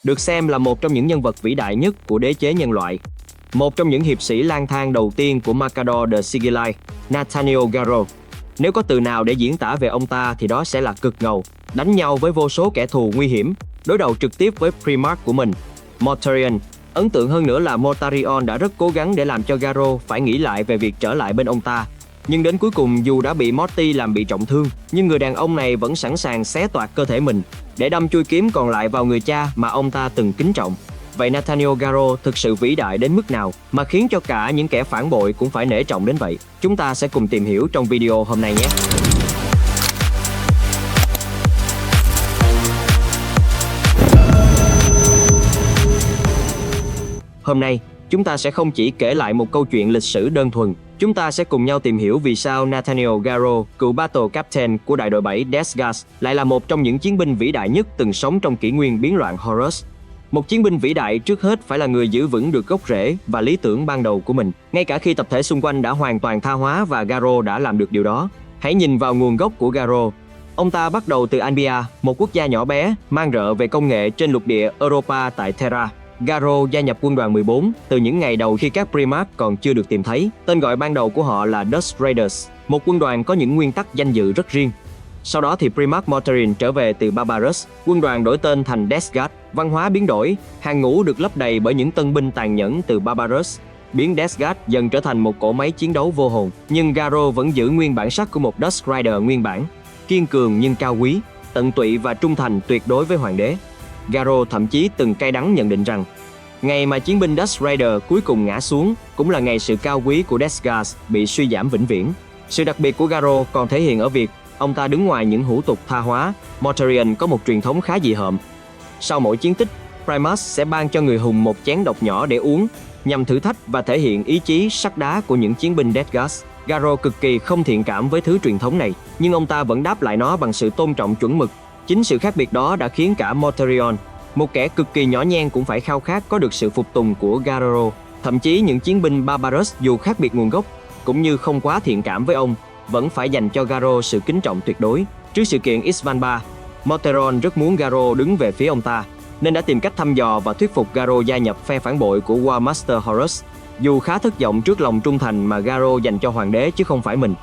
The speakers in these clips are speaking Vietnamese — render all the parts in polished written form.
được xem là một trong những nhân vật vĩ đại nhất của đế chế nhân loại. Một trong những hiệp sĩ lang thang đầu tiên của Mercador de Sigillai, Nathaniel Garo. Nếu có từ nào để diễn tả về ông ta thì đó sẽ là cực ngầu, đánh nhau với vô số kẻ thù nguy hiểm, đối đầu trực tiếp với Primarch của mình, Mortarion. Ấn tượng hơn nữa là Mortarion đã rất cố gắng để làm cho Garo phải nghĩ lại về việc trở lại bên ông ta. Nhưng đến cuối cùng, dù đã bị Morty làm bị trọng thương, nhưng người đàn ông này vẫn sẵn sàng xé toạc cơ thể mình để đâm chui kiếm còn lại vào người cha mà ông ta từng kính trọng. Vậy Nathaniel Garo thực sự vĩ đại đến mức nào mà khiến cho cả những kẻ phản bội cũng phải nể trọng đến vậy? Chúng ta sẽ cùng tìm hiểu trong video hôm nay nhé! Hôm nay, chúng ta sẽ không chỉ kể lại một câu chuyện lịch sử đơn thuần, chúng ta sẽ cùng nhau tìm hiểu vì sao Nathaniel Garo, cựu Battle Captain của đại đội 7 Desgas, lại là một trong những chiến binh vĩ đại nhất từng sống trong kỷ nguyên biến loạn Horus. Một chiến binh vĩ đại trước hết phải là người giữ vững được gốc rễ và lý tưởng ban đầu của mình, ngay cả khi tập thể xung quanh đã hoàn toàn tha hóa và Garo đã làm được điều đó. Hãy nhìn vào nguồn gốc của Garo. Ông ta bắt đầu từ Albia, một quốc gia nhỏ bé, mang rợ về công nghệ trên lục địa Europa tại Terra. Garo gia nhập quân đoàn 14 từ những ngày đầu khi các Primarch còn chưa được tìm thấy. Tên gọi ban đầu của họ là Dust Raiders, một quân đoàn có những nguyên tắc danh dự rất riêng. Sau đó thì Primarch Mortarion trở về từ Barbarus, quân đoàn đổi tên thành Desgard. Văn hóa biến đổi, hàng ngũ được lấp đầy bởi những tân binh tàn nhẫn từ Barbarus, biến Desgard dần trở thành một cỗ máy chiến đấu vô hồn. Nhưng Garo vẫn giữ nguyên bản sắc của một Dust Raider nguyên bản, kiên cường nhưng cao quý, tận tụy và trung thành tuyệt đối với hoàng đế. Garo thậm chí từng cay đắng nhận định rằng ngày mà chiến binh Dust Raider cuối cùng ngã xuống cũng là ngày sự cao quý của Desgard bị suy giảm vĩnh viễn. Sự đặc biệt của Garo còn thể hiện ở việc ông ta đứng ngoài những hủ tục tha hóa. Mortarion có một truyền thống khá dị hợm. Sau mỗi chiến tích, Primus sẽ ban cho người hùng một chén độc nhỏ để uống, nhằm thử thách và thể hiện ý chí sắt đá của những chiến binh Desgard. Garo cực kỳ không thiện cảm với thứ truyền thống này, nhưng ông ta vẫn đáp lại nó bằng sự tôn trọng chuẩn mực. Chính sự khác biệt đó đã khiến cả Mortarion, một kẻ cực kỳ nhỏ nhen, cũng phải khao khát có được sự phục tùng của Garo. Thậm chí những chiến binh Barbarus dù khác biệt nguồn gốc, cũng như không quá thiện cảm với ông, vẫn phải dành cho Garo sự kính trọng tuyệt đối. Trước sự kiện Isstvan III, Mortarion rất muốn Garo đứng về phía ông ta, nên đã tìm cách thăm dò và thuyết phục Garo gia nhập phe phản bội của War Master Horus. Dù khá thất vọng trước lòng trung thành mà Garo dành cho hoàng đế chứ không phải mình,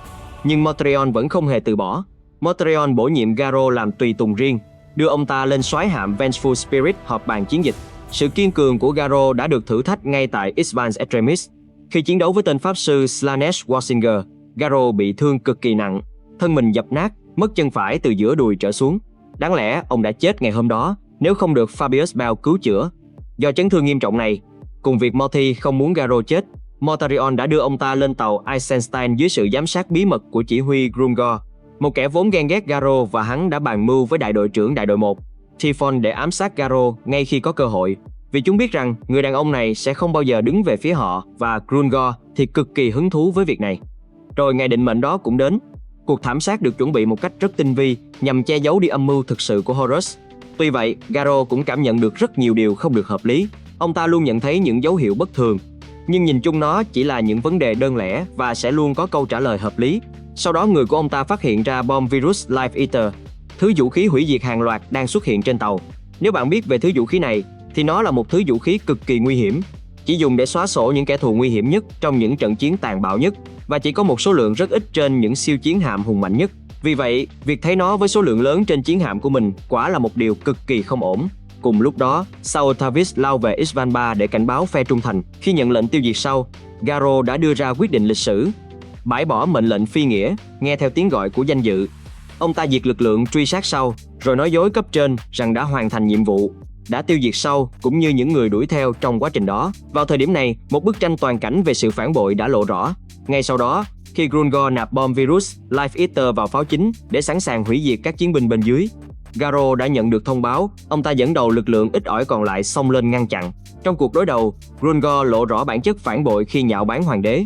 nhưng Mortarion vẫn không hề từ bỏ. Mortarion bổ nhiệm Garo làm tùy tùng riêng, đưa ông ta lên soái hạm Vengeful Spirit họp bàn chiến dịch. Sự kiên cường của Garo đã được thử thách ngay tại Isvans Extremis. Khi chiến đấu với tên pháp sư Slanesh Warsinger, Garo bị thương cực kỳ nặng, thân mình dập nát, mất chân phải từ giữa đùi trở xuống. Đáng lẽ ông đã chết ngày hôm đó nếu không được Fabius Bell cứu chữa. Do chấn thương nghiêm trọng này, cùng việc Morty không muốn Garo chết, Mortarion đã đưa ông ta lên tàu Eisenstein dưới sự giám sát bí mật của chỉ huy Grungor, một kẻ vốn ghen ghét Garo, và hắn đã bàn mưu với đại đội trưởng đại đội 1, Typhon, để ám sát Garo ngay khi có cơ hội, vì chúng biết rằng người đàn ông này sẽ không bao giờ đứng về phía họ, và Grungor thì cực kỳ hứng thú với việc này. Rồi ngày định mệnh đó cũng đến. Cuộc thảm sát được chuẩn bị một cách rất tinh vi nhằm che giấu đi âm mưu thực sự của Horus. Tuy vậy, Garo cũng cảm nhận được rất nhiều điều không được hợp lý. Ông ta luôn nhận thấy những dấu hiệu bất thường, nhưng nhìn chung nó chỉ là những vấn đề đơn lẻ và sẽ luôn có câu trả lời hợp lý. Sau đó người của ông ta phát hiện ra bom virus Life Eater, thứ vũ khí hủy diệt hàng loạt đang xuất hiện trên tàu. Nếu bạn biết về thứ vũ khí này, thì nó là một thứ vũ khí cực kỳ nguy hiểm, chỉ dùng để xóa sổ những kẻ thù nguy hiểm nhất trong những trận chiến tàn bạo nhất, và chỉ có một số lượng rất ít trên những siêu chiến hạm hùng mạnh nhất. Vì vậy, việc thấy nó với số lượng lớn trên chiến hạm của mình quả là một điều cực kỳ không ổn. Cùng lúc đó, Saul Tavis lao về Isstvan III để cảnh báo phe trung thành. Khi nhận lệnh tiêu diệt Saul, Garo đã đưa ra quyết định lịch sử: bãi bỏ mệnh lệnh phi nghĩa, nghe theo tiếng gọi của danh dự. Ông ta diệt lực lượng truy sát Saul, rồi nói dối cấp trên rằng đã hoàn thành nhiệm vụ, đã tiêu diệt Saul cũng như những người đuổi theo trong quá trình đó. Vào thời điểm này, một bức tranh toàn cảnh về sự phản bội đã lộ rõ. Ngay sau đó, khi Grungor nạp bom virus Life Eater vào pháo chính để sẵn sàng hủy diệt các chiến binh bên dưới, Garo đã nhận được thông báo. Ông ta dẫn đầu lực lượng ít ỏi còn lại xông lên ngăn chặn. Trong cuộc đối đầu, Grungor lộ rõ bản chất phản bội khi nhạo báng hoàng đế,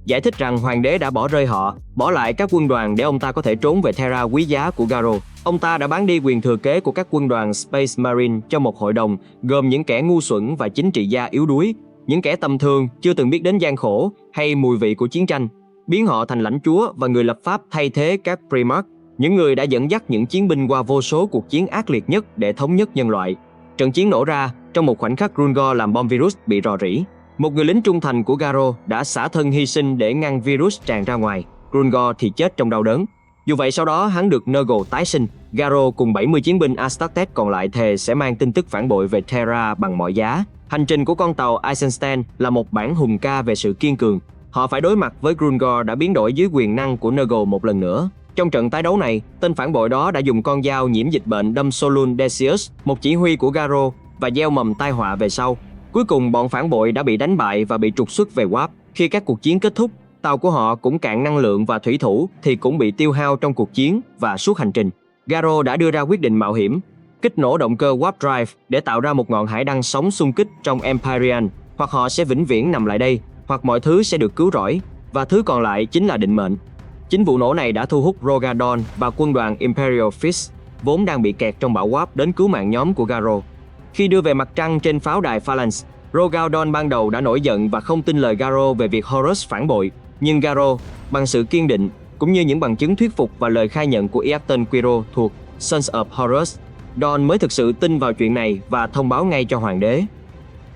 giải thích rằng hoàng đế đã bỏ rơi họ, bỏ lại các quân đoàn để ông ta có thể trốn về Terra quý giá của Garo. Ông ta đã bán đi quyền thừa kế của các quân đoàn Space Marine cho một hội đồng gồm những kẻ ngu xuẩn và chính trị gia yếu đuối, những kẻ tầm thường chưa từng biết đến gian khổ hay mùi vị của chiến tranh, biến họ thành lãnh chúa và người lập pháp thay thế các Primarch, những người đã dẫn dắt những chiến binh qua vô số cuộc chiến ác liệt nhất để thống nhất nhân loại. Trận chiến nổ ra, Trong một khoảnh khắc Grungor làm bom virus bị rò rỉ, một người lính trung thành của Garo đã xả thân hy sinh để ngăn virus tràn ra ngoài. Grungor thì chết trong đau đớn. Dù vậy sau đó hắn được Nurgle tái sinh. Garo cùng 70 chiến binh Astartes còn lại thề sẽ mang tin tức phản bội về Terra bằng mọi giá. Hành trình của con tàu Eisenstein là một bản hùng ca về sự kiên cường. Họ phải đối mặt với Grungor đã biến đổi dưới quyền năng của Nurgle một lần nữa. Trong trận tái đấu này, tên phản bội đó đã dùng con dao nhiễm dịch bệnh đâm Solun Decius, một chỉ huy của Garo, và gieo mầm tai họa về sau. Cuối cùng bọn phản bội đã bị đánh bại và bị trục xuất về Warp. Khi các cuộc chiến kết thúc, tàu của họ cũng cạn năng lượng và thủy thủ thì cũng bị tiêu hao trong cuộc chiến và suốt hành trình. Garo đã đưa ra quyết định mạo hiểm, kích nổ động cơ Warp Drive để tạo ra một ngọn hải đăng sóng xung kích trong Empyrean. Hoặc họ sẽ vĩnh viễn nằm lại đây, hoặc mọi thứ sẽ được cứu rỗi, và thứ còn lại chính là định mệnh. Chính vụ nổ này đã thu hút Rogadon và quân đoàn Imperial Fist, vốn đang bị kẹt trong bão Warp, đến cứu mạng nhóm của Garo. Khi đưa về mặt trăng trên pháo đài Phalanx, Rogadon ban đầu đã nổi giận và không tin lời Garo về việc Horus phản bội. Nhưng Garo, bằng sự kiên định, cũng như những bằng chứng thuyết phục và lời khai nhận của Earthen Quiro thuộc Sons of Horus, Don mới thực sự tin vào chuyện này và thông báo ngay cho hoàng đế.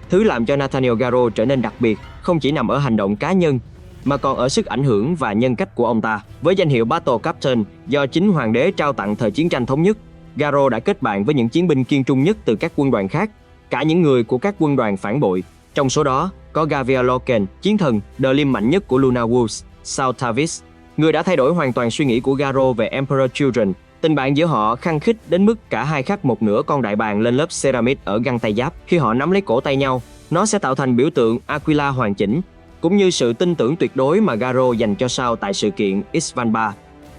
Thứ làm cho Nathaniel Garo trở nên đặc biệt không chỉ nằm ở hành động cá nhân, mà còn ở sức ảnh hưởng và nhân cách của ông ta. Với danh hiệu Battle Captain do chính hoàng đế trao tặng thời chiến tranh thống nhất, Garo đã kết bạn với những chiến binh kiên trung nhất từ các quân đoàn khác, cả những người của các quân đoàn phản bội. Trong số đó có Gavial Loken, chiến thần The Lim mạnh nhất của Luna Wolves, Saul Tavis, người đã thay đổi hoàn toàn suy nghĩ của Garo về Emperor Children. Tình bạn giữa họ khăng khít đến mức cả hai khắc một nửa con đại bàng lên lớp ceramic ở găng tay giáp. Khi họ nắm lấy cổ tay nhau, nó sẽ tạo thành biểu tượng Aquila hoàn chỉnh, cũng như sự tin tưởng tuyệt đối mà Garo dành cho Saul tại sự kiện Isvanbar.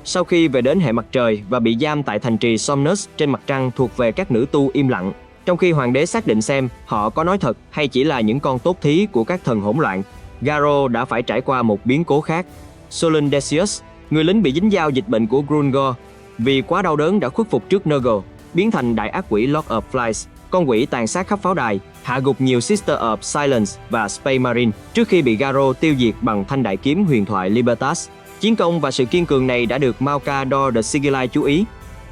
Sau khi về đến hệ mặt trời và bị giam tại thành trì Somnus trên mặt trăng thuộc về các nữ tu im lặng, trong khi hoàng đế xác định xem họ có nói thật hay chỉ là những con tốt thí của các thần hỗn loạn, Garo đã phải trải qua một biến cố khác. Solon Decius, người lính bị dính dao dịch bệnh của Grungor, vì quá đau đớn đã khuất phục trước Nurgle, biến thành đại ác quỷ Lord of Flies, con quỷ tàn sát khắp pháo đài, hạ gục nhiều Sister of Silence và Space Marine trước khi bị Garo tiêu diệt bằng thanh đại kiếm huyền thoại Libertas. Chiến công và sự kiên cường này đã được Malcador the Sigillai chú ý.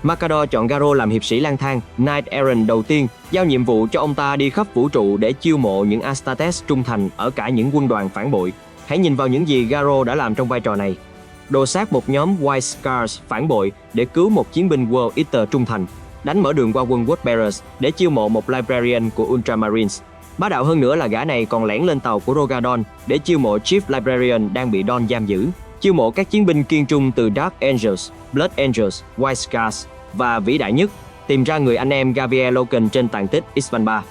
Malcador chọn Garo làm hiệp sĩ lang thang, Knight Errant đầu tiên, giao nhiệm vụ cho ông ta đi khắp vũ trụ để chiêu mộ những Astartes trung thành ở cả những quân đoàn phản bội. Hãy nhìn vào những gì Garo đã làm trong vai trò này. Đồ sát một nhóm White Scars phản bội để cứu một chiến binh World Eater trung thành, đánh mở đường qua quân Wordbearers để chiêu mộ một Librarian của Ultramarines. Bá đạo hơn nữa là gã này còn lẻn lên tàu của Rogadon để chiêu mộ Chief Librarian đang bị Don giam giữ, chiêu mộ các chiến binh kiên trung từ Dark Angels, Blood Angels, White Scars và vĩ đại nhất, tìm ra người anh em Gavial Loken trên tàn tích Isvanbar.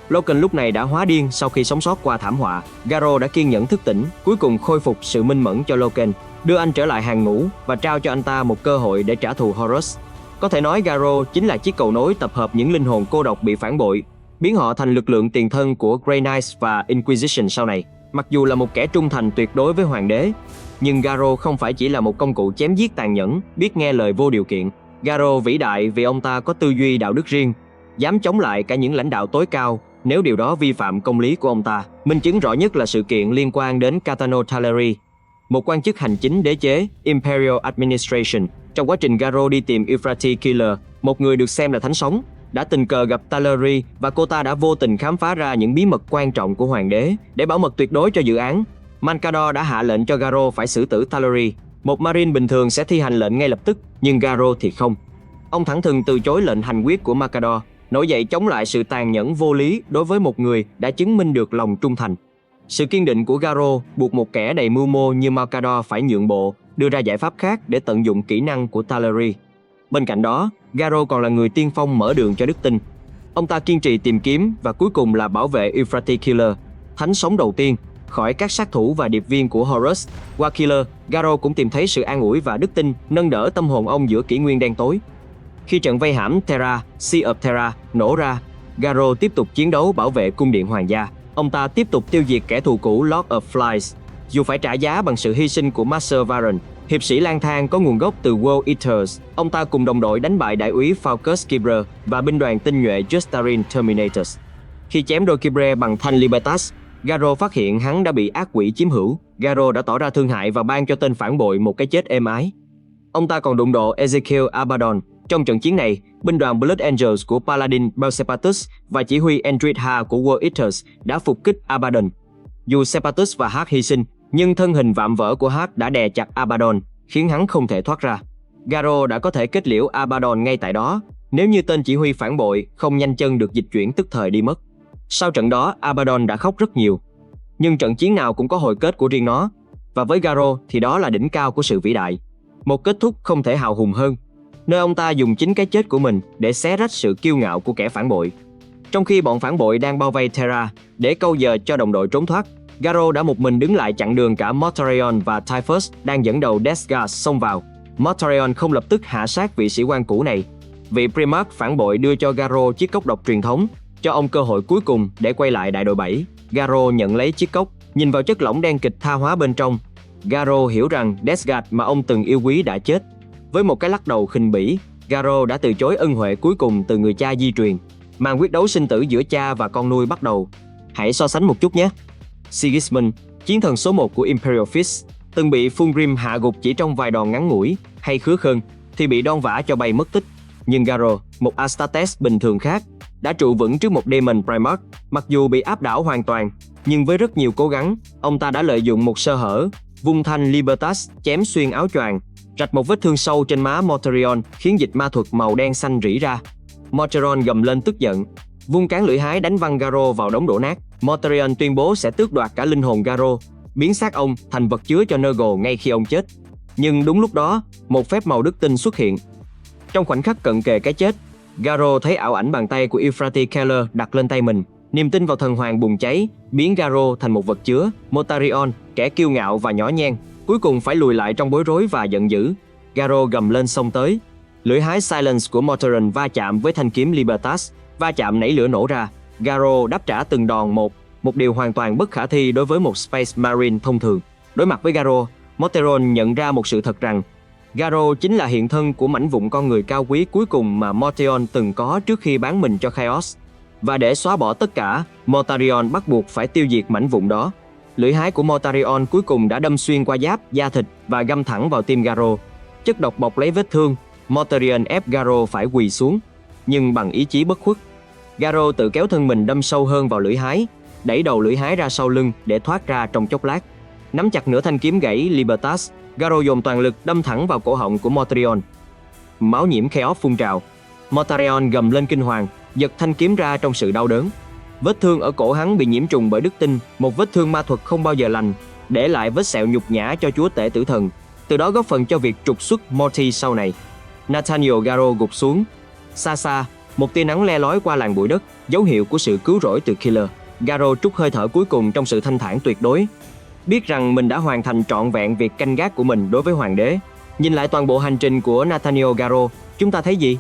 Loken lúc này đã hóa điên sau khi sống sót qua thảm họa. Garo đã kiên nhẫn thức tỉnh, cuối cùng khôi phục sự minh mẫn cho Loken, đưa anh trở lại hàng ngũ và trao cho anh ta một cơ hội để trả thù Horus. Có thể nói Garo chính là chiếc cầu nối tập hợp những linh hồn cô độc bị phản bội, biến họ thành lực lượng tiền thân của Grey Knights và Inquisition sau này. Mặc dù là một kẻ trung thành tuyệt đối với hoàng đế, nhưng Garo không phải chỉ là một công cụ chém giết tàn nhẫn, biết nghe lời vô điều kiện. Garo vĩ đại vì ông ta có tư duy đạo đức riêng, dám chống lại cả những lãnh đạo tối cao nếu điều đó vi phạm công lý của ông ta. Minh chứng rõ nhất là sự kiện liên quan đến Caetano Talleri, một quan chức hành chính đế chế Imperial Administration. Trong quá trình Garo đi tìm Euphrates Killer, một người được xem là thánh sống, đã tình cờ gặp Talleri và cô ta đã vô tình khám phá ra những bí mật quan trọng của hoàng đế. Để bảo mật tuyệt đối cho dự án, Malcador đã hạ lệnh cho Garo phải xử tử Talleri. Một Marine bình thường sẽ thi hành lệnh ngay lập tức, nhưng Garo thì không. Ông thẳng thừng từ chối lệnh hành quyết của Malcador, nổi dậy chống lại sự tàn nhẫn vô lý đối với một người đã chứng minh được lòng trung thành. Sự kiên định của Garo buộc một kẻ đầy mưu mô như Malcador phải nhượng bộ, đưa ra giải pháp khác để tận dụng kỹ năng của Talleri. Bên cạnh đó, Garo còn là người tiên phong mở đường cho đức tin. Ông ta kiên trì tìm kiếm và cuối cùng là bảo vệ Euphrates Killer, thánh sống đầu tiên, khỏi các sát thủ và điệp viên của Horus. Qua Killer, Garo cũng tìm thấy sự an ủi và đức tin, nâng đỡ tâm hồn ông giữa kỷ nguyên đen tối. Khi trận vây hãm Terra, Sea of Terra nổ ra, Garo tiếp tục chiến đấu bảo vệ cung điện hoàng gia. Ông ta tiếp tục tiêu diệt kẻ thù cũ Lord of Flies, dù phải trả giá bằng sự hy sinh của Master Varen, hiệp sĩ lang thang có nguồn gốc từ World Eaters. Ông ta cùng đồng đội đánh bại đại úy Falcus Kibre và binh đoàn tinh nhuệ Justarin Terminators. Khi chém đôi Kibre bằng thanh Libertas, Garo phát hiện hắn đã bị ác quỷ chiếm hữu. Garo đã tỏ ra thương hại và ban cho tên phản bội một cái chết êm ái. Ông ta còn đụng độ Ezekiel Abaddon Trong trận chiến này, binh đoàn Blood Angels của Paladin Belsepatus và chỉ huy Endrid Ha của War Eaters đã phục kích Abaddon. Dù Sepatus và Hắc hy sinh, nhưng thân hình vạm vỡ của Hắc đã đè chặt Abaddon, khiến hắn không thể thoát ra. Garo đã có thể kết liễu Abaddon ngay tại đó, nếu như tên chỉ huy phản bội không nhanh chân được dịch chuyển tức thời đi mất. Sau trận đó, Abaddon đã khóc rất nhiều. Nhưng trận chiến nào cũng có hồi kết của riêng nó, và với Garo thì đó là đỉnh cao của sự vĩ đại. Một kết thúc không thể hào hùng hơn, nơi ông ta dùng chính cái chết của mình để xé rách sự kiêu ngạo của kẻ phản bội. Trong khi bọn phản bội đang bao vây Terra để câu giờ cho đồng đội trốn thoát, Garo đã một mình đứng lại chặn đường cả Mortarion và Typhus đang dẫn đầu Deathguard xông vào. Mortarion không lập tức hạ sát vị sĩ quan cũ này. Vị Primarch phản bội đưa cho Garo chiếc cốc độc truyền thống, cho ông cơ hội cuối cùng để quay lại đại đội 7. Garo nhận lấy chiếc cốc, nhìn vào chất lỏng đen kịch tha hóa bên trong. Garo hiểu rằng Deathguard mà ông từng yêu quý đã chết. Với một cái lắc đầu khinh bỉ, Garo đã từ chối ân huệ cuối cùng từ người cha di truyền. Màn quyết đấu sinh tử giữa cha và con nuôi bắt đầu. Hãy so sánh một chút nhé. Sigismund, chiến thần số 1 của Imperial Fist, từng bị Fulgrim hạ gục chỉ trong vài đòn ngắn ngủi, hay Khứa Khơn thì bị đon vả cho bay mất tích. Nhưng Garo, một Astartes bình thường khác, đã trụ vững trước một Demon Primarch. Mặc dù bị áp đảo hoàn toàn, nhưng với rất nhiều cố gắng, ông ta đã lợi dụng một sơ hở, vung thanh Libertas chém xuyên áo choàng, rạch một vết thương sâu trên má Mortarion, khiến dịch ma thuật màu đen xanh rỉ ra. Mortarion gầm lên tức giận, vung cán lưỡi hái đánh văng Garo vào đống đổ nát. Mortarion tuyên bố sẽ tước đoạt cả linh hồn Garo, biến xác ông thành vật chứa cho Nurgle ngay khi ông chết. Nhưng đúng lúc đó, một phép màu đức tinh xuất hiện. Trong khoảnh khắc cận kề cái chết, Garo thấy ảo ảnh bàn tay của Ifrati Keller đặt lên tay mình. Niềm tin vào thần hoàng bùng cháy, biến Garo thành một vật chứa. Mortarion, kẻ kiêu ngạo và nhỏ nhen, cuối cùng phải lùi lại trong bối rối và giận dữ. Garo gầm lên xông tới. Lưỡi hái Silence của Mortarion va chạm với thanh kiếm Libertas, va chạm nảy lửa nổ ra. Garo đáp trả từng đòn một điều hoàn toàn bất khả thi đối với một Space Marine thông thường. Đối mặt với Garo, Mortarion nhận ra một sự thật rằng Garo chính là hiện thân của mảnh vụn con người cao quý cuối cùng mà Mortarion từng có trước khi bán mình cho Chaos. Và để xóa bỏ tất cả, Mortarion bắt buộc phải tiêu diệt mảnh vụn đó. Lưỡi hái của Mortarion cuối cùng đã đâm xuyên qua giáp, da thịt và găm thẳng vào tim Garo. Chất độc bọc lấy vết thương, Mortarion ép Garo phải quỳ xuống. Nhưng bằng ý chí bất khuất, Garo tự kéo thân mình đâm sâu hơn vào lưỡi hái, đẩy đầu lưỡi hái ra sau lưng để thoát ra trong chốc lát. Nắm chặt nửa thanh kiếm gãy Libertas, Garo dồn toàn lực đâm thẳng vào cổ họng của Mortarion. Máu nhiễm Chaos phun trào. Mortarion gầm lên kinh hoàng, giật thanh kiếm ra trong sự đau đớn. Vết thương ở cổ hắn bị nhiễm trùng bởi đức tinh, một vết thương ma thuật không bao giờ lành, để lại vết sẹo nhục nhã cho chúa tể tử thần, từ đó góp phần cho việc trục xuất Morty sau này. Nathaniel Garo gục xuống. Xa xa, một tia nắng le lói qua làn bụi đất, dấu hiệu của sự cứu rỗi từ Killer. Garo trút hơi thở cuối cùng trong sự thanh thản tuyệt đối, biết rằng mình đã hoàn thành trọn vẹn việc canh gác của mình đối với hoàng đế. Nhìn lại toàn bộ hành trình của Nathaniel Garo, chúng ta thấy gì?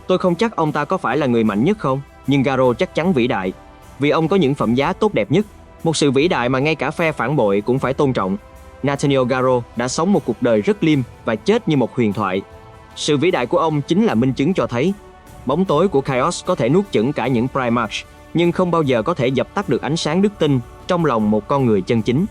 Tôi không chắc ông ta có phải là người mạnh nhất không, nhưng Garo chắc chắn vĩ đại, vì ông có những phẩm giá tốt đẹp nhất, một sự vĩ đại mà ngay cả phe phản bội cũng phải tôn trọng. Nathaniel Garo đã sống một cuộc đời rất liêm và chết như một huyền thoại. Sự vĩ đại của ông chính là minh chứng cho thấy bóng tối của Chaos có thể nuốt chửng cả những Primarch, nhưng không bao giờ có thể dập tắt được ánh sáng đức tin trong lòng một con người chân chính.